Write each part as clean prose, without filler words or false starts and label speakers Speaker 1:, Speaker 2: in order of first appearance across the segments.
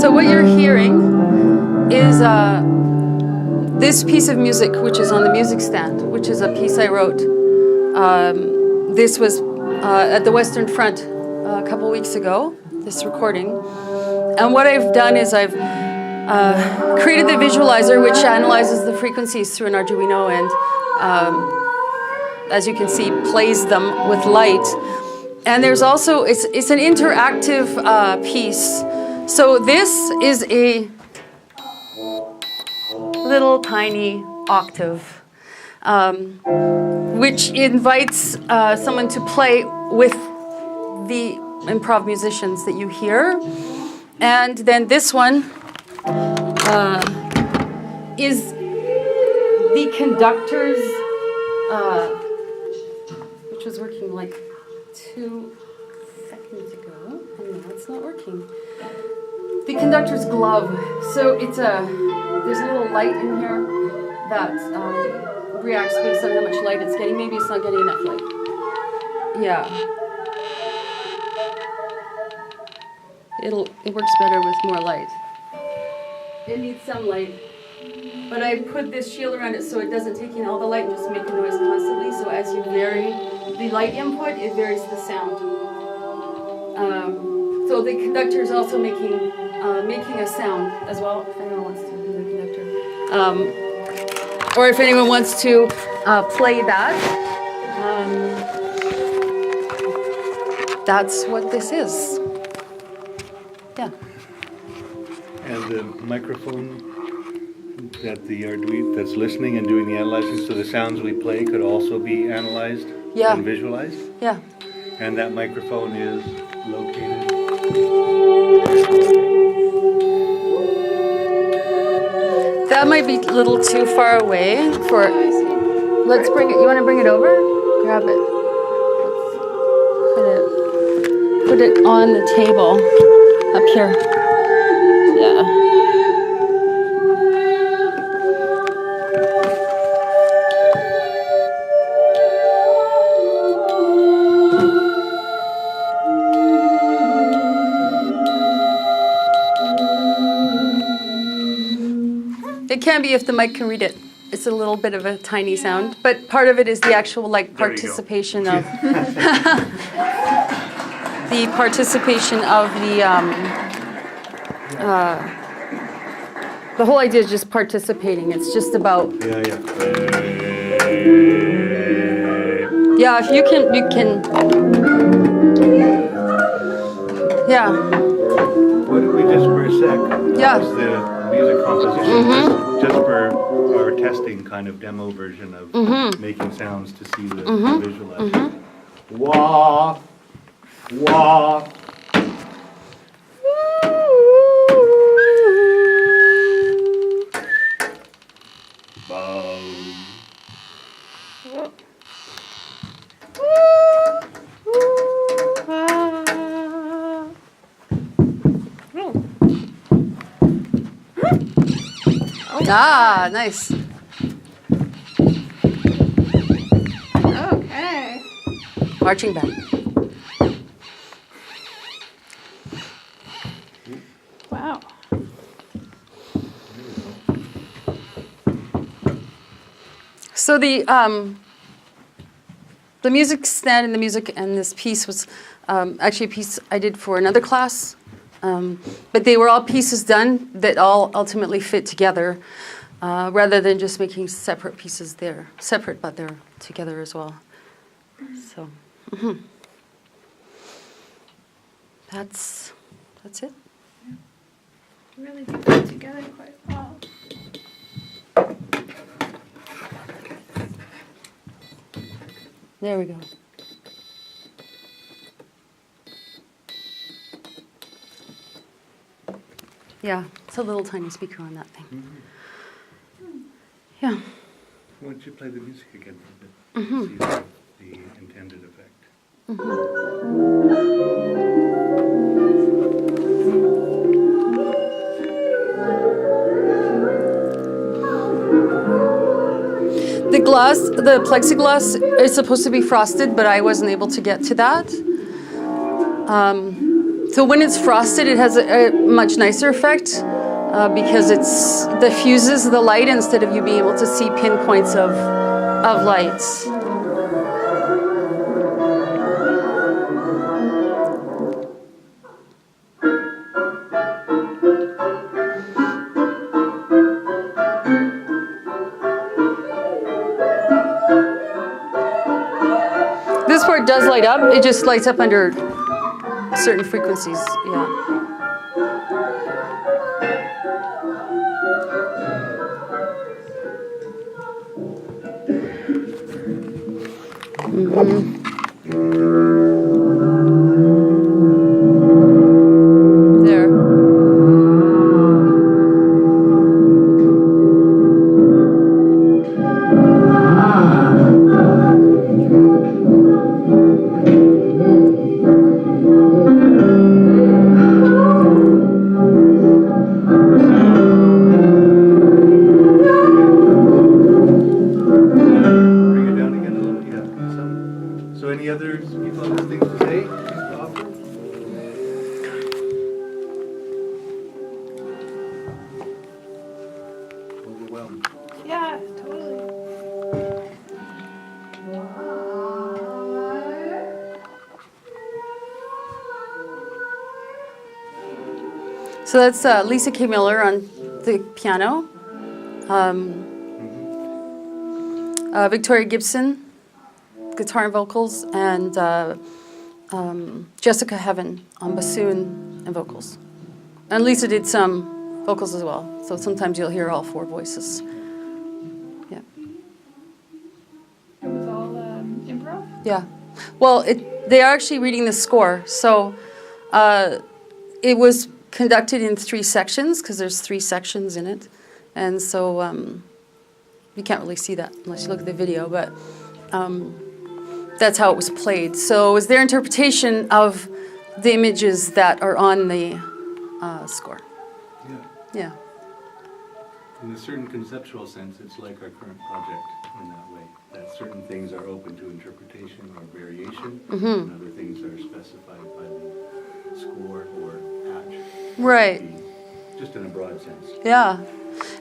Speaker 1: So what you're hearing is this piece of music, which is on the music stand, which is a piece I wrote. This was at the Western Front a couple weeks ago, this recording. And what I've done is I've created the visualizer, which analyzes the frequencies through an Arduino and, as you can see, plays them with light. And there's also, it's an interactive piece. So this is a little tiny octave, which invites someone to play with the improv musicians that you hear. And then this one is the Conductors, which was working like 2 seconds ago, and now it's not working. The Conductor's glove. So it's there's a little light in here that reacts based on how much light it's getting. Maybe it's not getting enough light. Yeah. It works better with more light. It needs some light. But I put this shield around it so it doesn't take in all the light and just make a noise constantly. So as you vary the light input, it varies the sound. So the conductor is also making a sound as well, if anyone wants to do the conductor. Or if anyone wants to play that. That's what this is. Yeah.
Speaker 2: And the microphone that the Arduino that's listening and doing the analyzing, so the sounds we play could also be analyzed and visualized?
Speaker 1: Yeah.
Speaker 2: And that microphone is located?
Speaker 1: That might be a little too far away for... Let's bring it. You want to bring it over? Grab it. Put it on the table up here. Yeah. It can be if the mic can read it. It's a little bit of a tiny sound, but part of it is the actual participation of the the whole idea is just participating. It's just about if you can
Speaker 2: What did we just for a sec?
Speaker 1: Yeah.
Speaker 2: Was the music composition just for our testing kind of demo version of making sounds to see the visualization. Wah, wah.
Speaker 1: Ah, nice.
Speaker 3: Okay.
Speaker 1: Marching band.
Speaker 3: Wow.
Speaker 1: So the music stand and the music and this piece was actually a piece I did for another class. But they were all pieces done that all ultimately fit together, rather than just making separate pieces. They're separate, but they're together as well. So, that's it.
Speaker 3: Yeah. Really put it together quite well.
Speaker 1: There we go. Yeah, it's a little tiny speaker on that thing. Yeah.
Speaker 2: Why don't you play the music again for a bit? See the intended effect. The plexiglass is supposed to be frosted, but I wasn't able to get to that.
Speaker 1: So when it's frosted, it has a much nicer effect because it diffuses the light instead of you being able to see pinpoints of lights. This part does light up. It just lights up under certain frequencies. Yeah. There.
Speaker 2: Bring it down again a little, yeah. So any other people have things to say? Things to offer? Overwhelmed.
Speaker 3: Yeah, totally.
Speaker 1: So that's Lisa Cay Miller on the piano. Victoria Gibson, guitar and vocals, and Jessica Heaven on bassoon and vocals. And Lisa did some vocals as well, so sometimes you'll hear all four voices. Yeah.
Speaker 3: It was all improv?
Speaker 1: Yeah. Well, they are actually reading the score, so it was conducted in 3 sections because there's 3 sections in it, and so you can't really see that unless you look at the video, but that's how it was played. So it was their interpretation of the images that are on the score.
Speaker 2: Yeah.
Speaker 1: Yeah.
Speaker 2: In a certain conceptual sense, it's like our current project in that way, that certain things are open to interpretation or variation, and other things are specified by the score or patch.
Speaker 1: Right.
Speaker 2: Just in a broad sense.
Speaker 1: Yeah.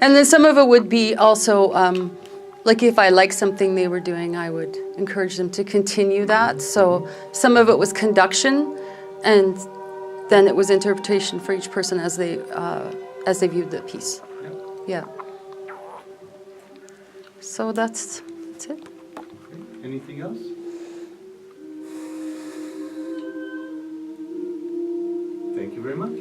Speaker 1: And then some of it would be also, like if I like something they were doing, I would encourage them to continue that. So some of it was conduction, and then it was interpretation for each person as they viewed the piece. Yeah. So that's it.
Speaker 2: Okay. Anything else? Thank you very much.